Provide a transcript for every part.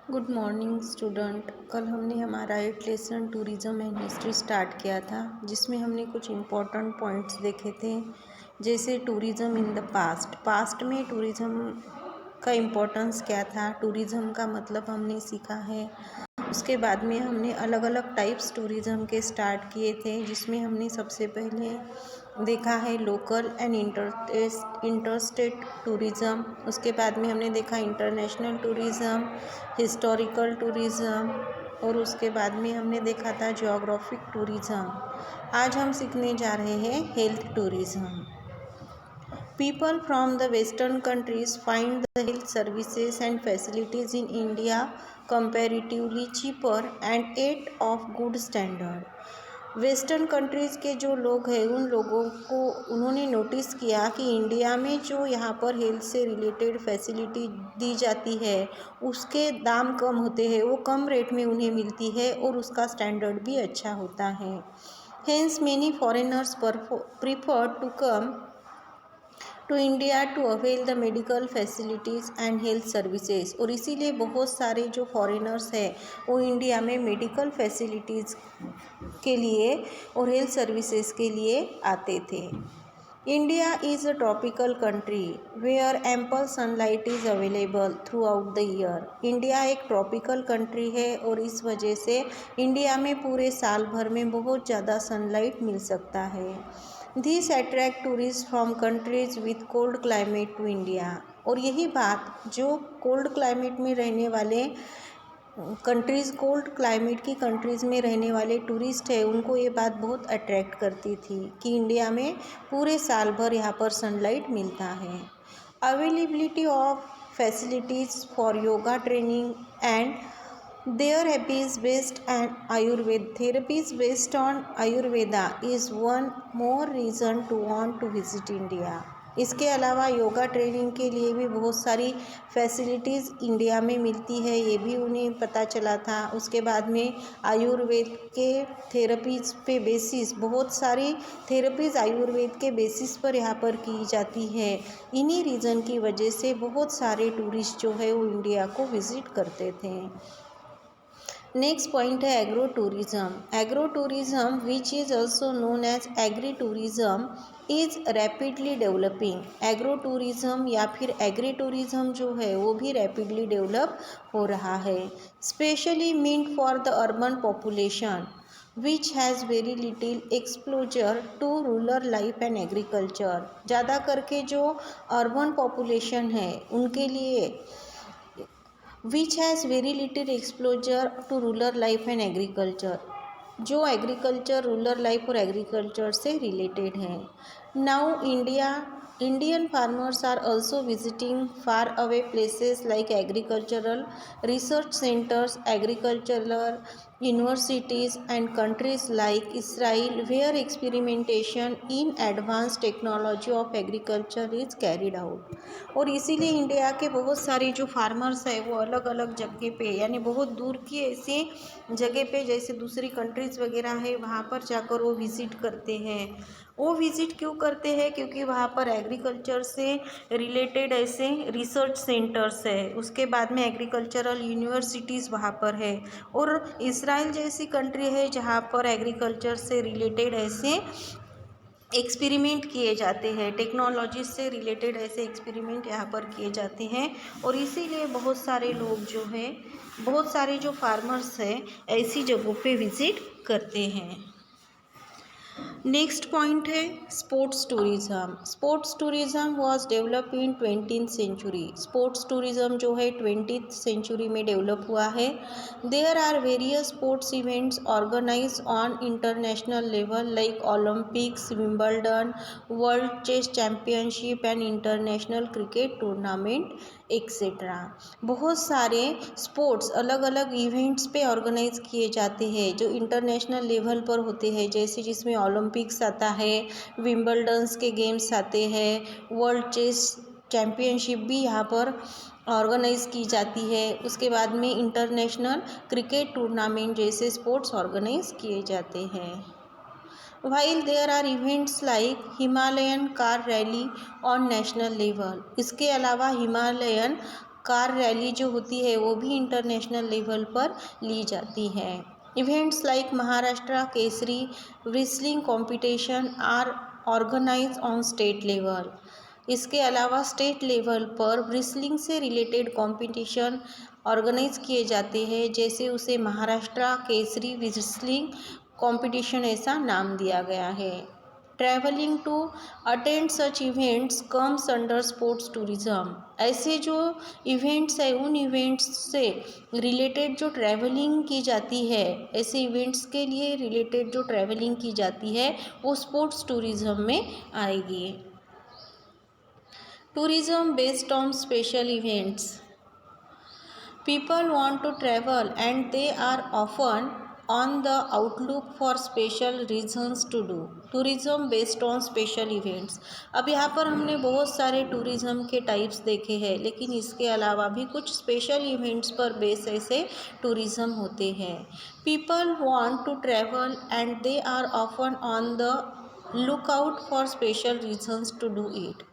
Good morning student. कल हमने हमारा 8 lesson tourism and history start किया था, जिसमें हमने कुछ इम्पोर्टेंट पॉइंट्स देखे थे, जैसे टूरिज़्म इन द पास्ट में टूरिज़्म का इम्पोर्टेंस क्या था, टूरिज़्म का मतलब हमने सीखा है। उसके बाद में हमने अलग अलग टाइप्स टूरिज़्म के स्टार्ट किए थे, जिसमें हमने सबसे पहले देखा है लोकल एंड इंटरस्टेट टूरिज़्म। उसके बाद में हमने देखा इंटरनेशनल टूरिज़्म, हिस्टोरिकल टूरिज़्म, और उसके बाद में हमने देखा था ज्योग्राफिक टूरिज़्म। आज हम सीखने जा रहे हैं health tourism. People from the Western countries find the health services and facilities in India comparatively cheaper and yet of good standard. Western countries के जो लोग हैं उन लोगों को उन्होंने नोटिस किया कि इंडिया में जो यहाँ पर हेल्थ से रिलेटेड फैसिलिटी दी जाती है उसके दाम कम होते हैं, वो कम रेट में उन्हें मिलती है और उसका स्टैंडर्ड भी अच्छा होता है। Hence many foreigners prefer to come to India to avail the medical facilities and health services. और इसीलिए बहुत सारे जो फॉरेनर्स हैं वो इंडिया में मेडिकल फैसिलिटीज़ के लिए और हेल्थ सर्विसेज के लिए आते थे। India is a tropical country where ample sunlight is available throughout the year. India एक ट्रॉपिकल कंट्री है और इस वजह से इंडिया में पूरे साल भर में बहुत ज़्यादा सनलाइट मिल सकता है। This attract tourist from countries with cold climate to India. और यही बात जो कोल्ड क्लाइमेट में रहने वाले कोल्ड क्लाइमेट की कंट्रीज़ में रहने वाले टूरिस्ट हैं, उनको ये बात बहुत अट्रैक्ट करती थी कि इंडिया में पूरे साल भर यहाँ पर सनलाइट मिलता है। Availability of facilities for yoga training and therapies based on Ayurveda is one more reason to want to visit India. इसके अलावा योगा ट्रेनिंग के लिए भी बहुत सारी फैसिलिटीज़ इंडिया में मिलती है, ये भी उन्हें पता चला था। उसके बाद में आयुर्वेद के थेरेपीज़ पे बेसिस बहुत सारी थेरेपीज़ आयुर्वेद के बेसिस पर यहाँ पर की जाती है। इन्हीं रीज़न की वजह से बहुत सारे टूरिस्ट जो है वो इंडिया को विज़िट करते थे। नेक्स्ट पॉइंट है agro tourism. Agro tourism which is also known as agri tourism is rapidly developing. Agro tourism या फिर एग्री टूरिज़्म जो है वो भी रैपिडली डेवलप हो रहा है, specially meant for the urban population which has very little exposure to rural life and agriculture. ज़्यादा करके जो अर्बन पॉपुलेशन है उनके लिए which has very little exposure to rural life and agriculture, जो एग्रीकल्चर रूरल लाइफ और agriculture से related है। Now Indian farmers are also visiting far away places like agricultural research centres, agricultural universities and countries like Israel where experimentation in advance technology of agriculture is carried out. और इसीलिए India के बहुत सारे जो farmers हैं वो अलग अलग जगह पे, यानी बहुत दूर की ऐसी जगह पे जैसे दूसरी कंट्रीज़ वगैरह है वहाँ पर जाकर वो विज़िट करते हैं। वो विज़िट क्यों करते हैं? क्योंकि वहाँ पर एग्रीकल्चर से रिलेटेड ऐसे रिसर्च सेंटर्स है, उसके बाद में एग्रीकल्चरल यूनिवर्सिटीज़ वहाँ पर है, और इसराइल जैसी कंट्री है जहाँ पर एग्रीकल्चर से रिलेटेड ऐसे एक्सपेरिमेंट किए जाते हैं, टेक्नोलॉजी से रिलेटेड ऐसे एक्सपेरिमेंट यहाँ पर किए जाते हैं। और इसीलिए बहुत सारे लोग जो हैं, बहुत सारे जो फार्मर्स हैं ऐसी जगहों पे विज़िट करते हैं। नेक्स्ट पॉइंट है sports tourism. Sports tourism was develop in 20th century. Sports tourism जो है 20th सेंचुरी में डेवलप हुआ है। There are various sports events organise on international level like Olympics, Wimbledon, world chess championship and international cricket tournament etcetera. बहुत सारे sports अलग अलग events पे ऑर्गेनाइज किए जाते हैं जो इंटरनेशनल लेवल पर होते हैं, जैसे जिसमें ओलंपिक्स आता है, विंबलडन्स के गेम्स आते हैं, वर्ल्ड चेस चैम्पियनशिप भी यहाँ पर ऑर्गेनाइज की जाती है। उसके बाद में इंटरनेशनल क्रिकेट टूर्नामेंट जैसे स्पोर्ट्स ऑर्गेनाइज किए जाते हैं। While there are events like Himalayan car rally on national level, इसके अलावा हिमालयन कार रैली जो होती है वो भी इंटरनेशनल लेवल पर ली जाती है। Events like Maharashtra Kesari wrestling competition are organize on state level. इसके अलावा स्टेट लेवल पर व्रिस्लिंग से रिलेटेड कॉम्पिटिशन ऑर्गेनाइज किए जाते हैं, जैसे उसे महाराष्ट्र केसरी व्रिस्लिंग कॉम्पिटिशन ऐसा नाम दिया गया है। Travelling to attend such events comes under sports tourism. ऐसे जो इवेंट्स है उन इवेंट्स से रिलेटेड जो ट्रैवलिंग की जाती है, ऐसे इवेंट्स के लिए रिलेटेड जो ट्रैवलिंग की जाती है वो स्पोर्ट्स टूरिज़्म में आएगी। Tourism based on special events. People want to travel and they are often on the outlook for special reasons to do tourism based on special events। अब यहाँ पर हमने बहुत सारे टूरिज़्म के टाइप्स देखे हैं, लेकिन इसके अलावा भी कुछ स्पेशल इवेंट्स पर बेस ऐसे टूरिज़्म होते हैं। People want to travel and they are often on the lookout for special reasons to do it।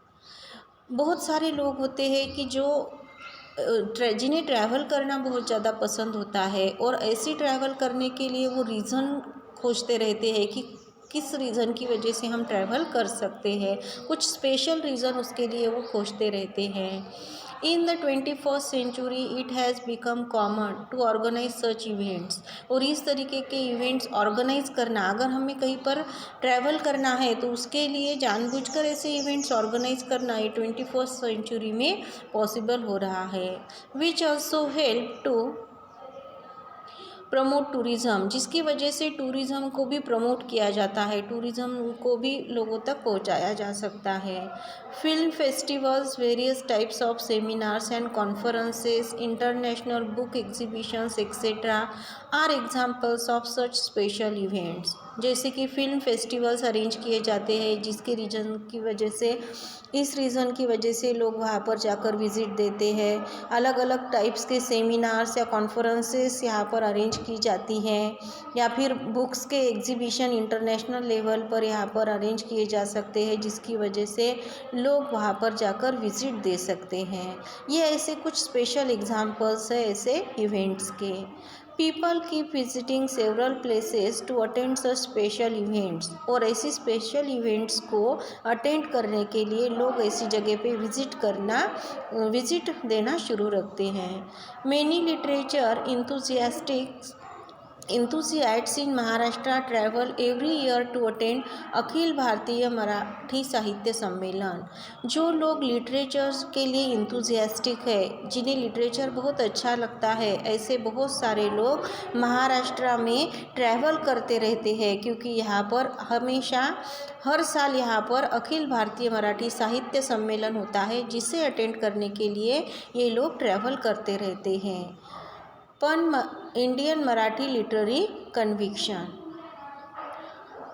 बहुत सारे लोग होते हैं कि जो जिन्हें ट्रैवल करना बहुत ज़्यादा पसंद होता है और ऐसी ट्रैवल करने के लिए वो रीज़न खोजते रहते हैं कि किस रीज़न की वजह से हम ट्रैवल कर सकते हैं, कुछ स्पेशल रीज़न उसके लिए वो खोजते रहते हैं। In the 21st century it has become common to organise such events. और इस तरीके के इवेंट्स ऑर्गेनाइज करना, अगर हमें कहीं पर ट्रैवल करना है तो उसके लिए जानबूझकर ऐसे इवेंट्स ऑर्गेनाइज करना ये 21st सेंचुरी में पॉसिबल हो रहा है। Which also help to promote tourism, जिसकी वजह से टूरिज़्म को भी प्रमोट किया जाता है, टूरिज़्म को भी लोगों तक पहुंचाया जा सकता है। Film festivals, various types of seminars and conferences, international book exhibitions etcetera are examples of such special events. जैसे कि फिल्म फेस्टिवल्स अरेंज किए जाते हैं, जिसके रीजन की वजह से इस रीज़न की वजह से लोग वहाँ पर जाकर विज़िट देते हैं। अलग अलग टाइप्स के सेमिनार्स या कॉन्फ्रेंसेस यहाँ पर अरेंज की जाती हैं, या फिर बुक्स के एग्जीबिशन इंटरनेशनल लेवल पर यहाँ पर अरेंज किए जा सकते हैं, जिसकी वजह से लोग वहाँ पर जाकर विज़िट दे सकते हैं। ये ऐसे कुछ स्पेशल एग्जाम्पल्स है ऐसे इवेंट्स के। People keep visiting several places to attend such special events. और ऐसी स्पेशल इवेंट्स को अटेंड करने के लिए लोग ऐसी जगह पे विजिट देना शुरू रखते हैं। Many literature enthusiasts in Maharashtra travel every year to attend Akhil Bharatiya Marathi साहित्य सम्मेलन। जो लोग लिटरेचर के लिए इंथुजियास्टिक है, जिन्हें लिटरेचर बहुत अच्छा लगता है, ऐसे बहुत सारे लोग महाराष्ट्र में ट्रैवल करते रहते हैं, क्योंकि यहाँ पर हमेशा हर साल यहाँ पर अखिल भारतीय मराठी साहित्य सम्मेलन होता है, जिसे अटेंड करने के लिए ये लोग ट्रैवल करते रहते हैं। Indian Marathi literary conviction.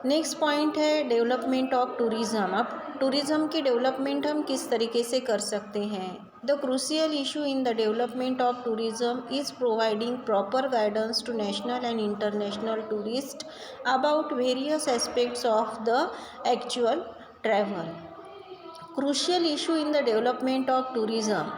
Next point है डेवलपमेंट ऑफ टूरिज़्म। अब टूरिज़्म की डेवलपमेंट हम किस तरीके से कर सकते हैं। The crucial issue in the development of tourism is providing proper guidance to national and international tourist about various aspects of the actual travel. Crucial issue in the development of tourism,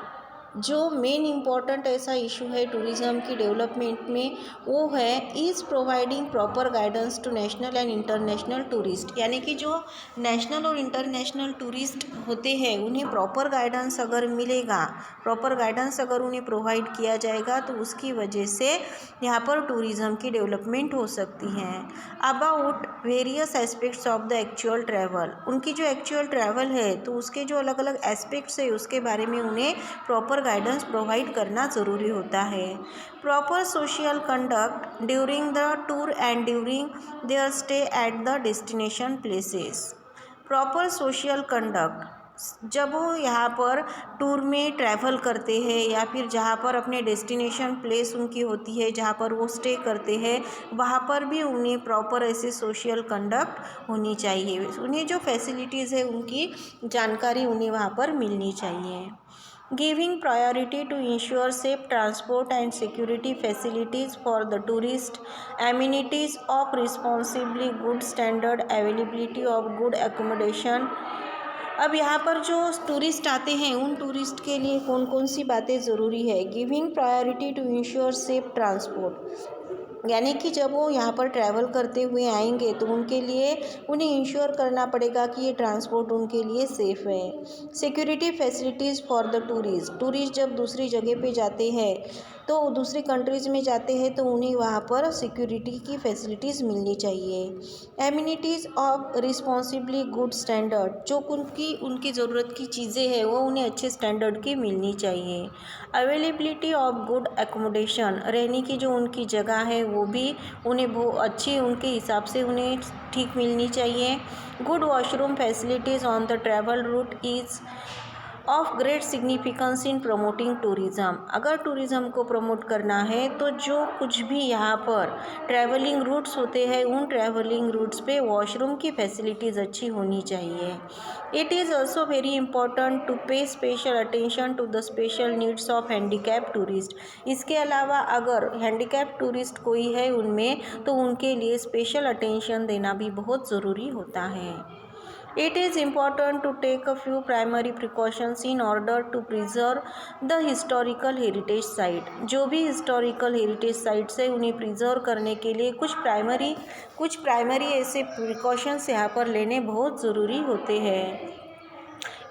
जो main important ऐसा issue है tourism की development में, वो है is providing proper guidance to national and international tourist. यानी कि जो नेशनल और इंटरनेशनल टूरिस्ट होते हैं उन्हें प्रॉपर गाइडेंस अगर मिलेगा, प्रॉपर गाइडेंस अगर उन्हें प्रोवाइड किया जाएगा, तो उसकी वजह से यहाँ पर टूरिज़्म की डेवलपमेंट हो सकती है। About various aspects of the actual travel, उनकी जो एक्चुअल ट्रैवल है तो उसके जो अलग अलग एस्पेक्ट्स है उसके बारे में उन्हें प्रॉपर गाइडेंस प्रोवाइड करना ज़रूरी होता है। Proper social conduct during the tour and during their stay at the destination places. Proper social conduct, जब वो यहाँ पर टूर में ट्रैवल करते हैं या फिर जहाँ पर अपने डेस्टिनेशन प्लेस उनकी होती है, जहाँ पर वो स्टे करते हैं, वहाँ पर भी उन्हें प्रॉपर ऐसे सोशल कंडक्ट होनी चाहिए। उन्हें जो फैसिलिटीज़ है उनकी जानकारी उन्हें वहाँ पर मिलनी चाहिए। Giving priority to ensure safe transport and security facilities for the tourist, amenities of responsibly good standard, availability of good accommodation अब यहाँ पर जो टूरिस्ट आते हैं उन टूरिस्ट के लिए कौन कौन सी बातें ज़रूरी है। Giving priority to ensure safe transport, यानी कि जब वो यहाँ पर ट्रैवल करते हुए आएंगे तो उनके लिए उन्हें इंश्योर करना पड़ेगा कि ये ट्रांसपोर्ट उनके लिए सेफ़ है। Security facilities for the tourist जब दूसरी जगह पे जाते हैं तो दूसरी कंट्रीज़ में जाते हैं तो उन्हें वहाँ पर सिक्योरिटी की फैसिलिटीज़ मिलनी चाहिए। Amenities of responsibly good standard, जो उनकी ज़रूरत की चीज़ें हैं वो उन्हें अच्छे स्टैंडर्ड की मिलनी चाहिए। अवेलेबिलिटी ऑफ गुड एकोमोडेशन, रहने की जो उनकी जगह है वो भी उन्हें बहुत अच्छी उनके हिसाब से उन्हें ठीक मिलनी चाहिए। Good washroom facilities on the travel route is of great significance in promoting tourism, अगर टूरिज़्म को प्रमोट करना है तो जो कुछ भी यहाँ पर ट्रैवलिंग रूट्स होते हैं उन ट्रैवलिंग रूट्स पे वॉशरूम की फैसिलिटीज़ अच्छी होनी चाहिए। It is also very important to pay special attention to the special needs of handicap tourist, इसके अलावा अगर हैंडीकैप टूरिस्ट कोई है उनमें तो उनके लिए स्पेशल अटेंशन देना भी बहुत ज़रूरी होता है। It is important to take a few primary precautions in order to preserve the historical heritage site, जो भी historical heritage sites है उन्हें preserve करने के लिए कुछ प्राइमरी ऐसे precautions यहाँ पर लेने बहुत ज़रूरी होते हैं।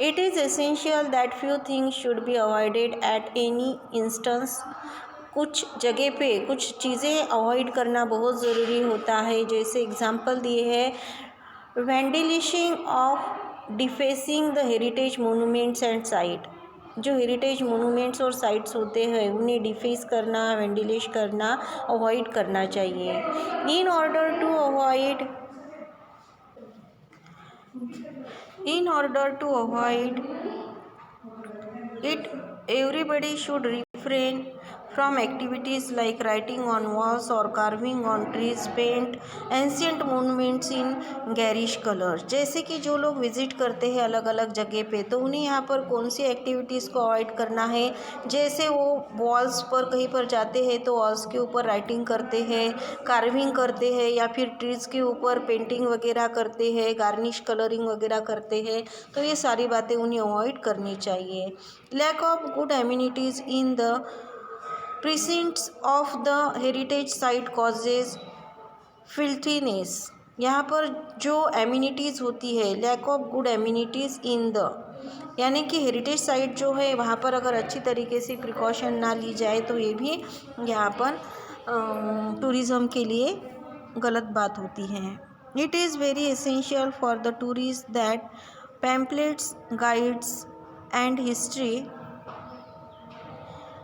It is essential that few things should be avoided at any instance, कुछ जगह पे कुछ चीज़ें अवॉइड करना बहुत ज़रूरी होता है। जैसे एग्जाम्पल दिए हैं, vandalising of defacing the heritage monuments and site, जो हेरिटेज मोनूमेंट्स और साइट्स होते हैं उन्हें डिफेस करना वेंडिलिश करना अवॉइड करना चाहिए। In order to avoid it everybody should refrain from activities like writing on walls or carving on trees, paint ancient monuments in garish colors, जैसे कि जो लोग विज़िट करते हैं अलग अलग जगह पे तो उन्हें यहाँ पर कौन सी एक्टिविटीज़ को अवॉइड करना है। जैसे वो वॉल्स पर कहीं पर जाते हैं तो वॉल्स के ऊपर राइटिंग करते हैं, कार्विंग करते हैं या फिर ट्रीज़ के ऊपर पेंटिंग वगैरह करते हैं, गार्निश कलरिंग वगैरह करते हैं, तो ये सारी बातें उन्हें अवॉइड करनी चाहिए। Lack of good amenities in the precincts of the heritage site causes filthiness, यहाँ पर जो एमिनिटीज़ होती है lack of good amenities in the, यानी कि हेरिटेज साइट जो है वहाँ पर अगर अच्छी तरीके से प्रिकॉशन ना ली जाए तो ये भी यहाँ पर टूरिज़्म के लिए गलत बात होती है। It is very essential for the tourist that pamphlets, guides and history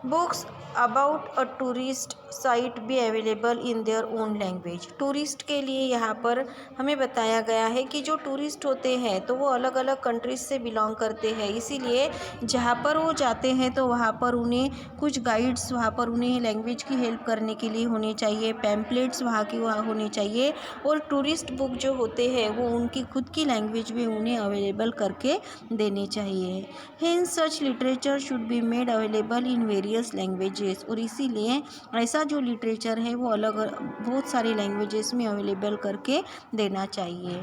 books about a tourist site be available in their own language, tourist के लिए यहाँ पर हमें बताया गया है कि जो टूरिस्ट होते हैं तो वो अलग अलग कंट्रीज से बिलोंग करते हैं, इसीलिए जहाँ पर वो जाते हैं तो वहाँ पर उन्हें कुछ गाइड्स वहाँ पर उन्हें लैंग्वेज की हेल्प करने के लिए होने चाहिए, पैम्पलेट्स वहाँ होने चाहिए और टूरिस्ट बुक जो होते हैं वो उनकी खुद की लैंग्वेज में उन्हें अवेलेबल करके देने चाहिए। Hence such literature should be made available in various languages, और इसीलिए ऐसा जो लिटरेचर है वो अलग बहुत सारी लैंग्वेजेस में अवेलेबल करके देना चाहिए।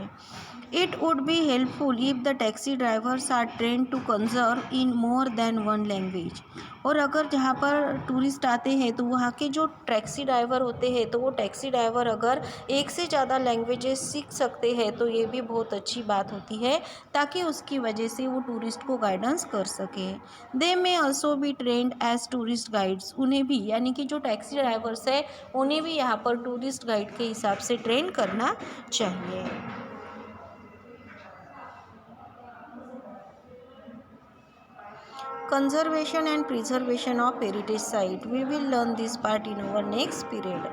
It would be helpful if the taxi drivers are train to conserve in more than one language, और अगर जहाँ पर टूरिस्ट आते हैं तो वहाँ के जो टैक्सी ड्राइवर होते हैं तो वो टैक्सी ड्राइवर अगर एक से ज़्यादा लैंग्वेजेस सीख सकते हैं तो ये भी बहुत अच्छी बात होती है, ताकि उसकी वजह से वो टूरिस्ट को गाइडेंस कर सके। They may also be trained as tourist guides, उन्हें भी यानी कि जो टैक्सी ड्राइवर्स है उन्हें भी यहाँ पर टूरिस्ट गाइड के हिसाब से ट्रेन करना चाहिए। Conservation and preservation of heritage site. We will learn this part in our next period.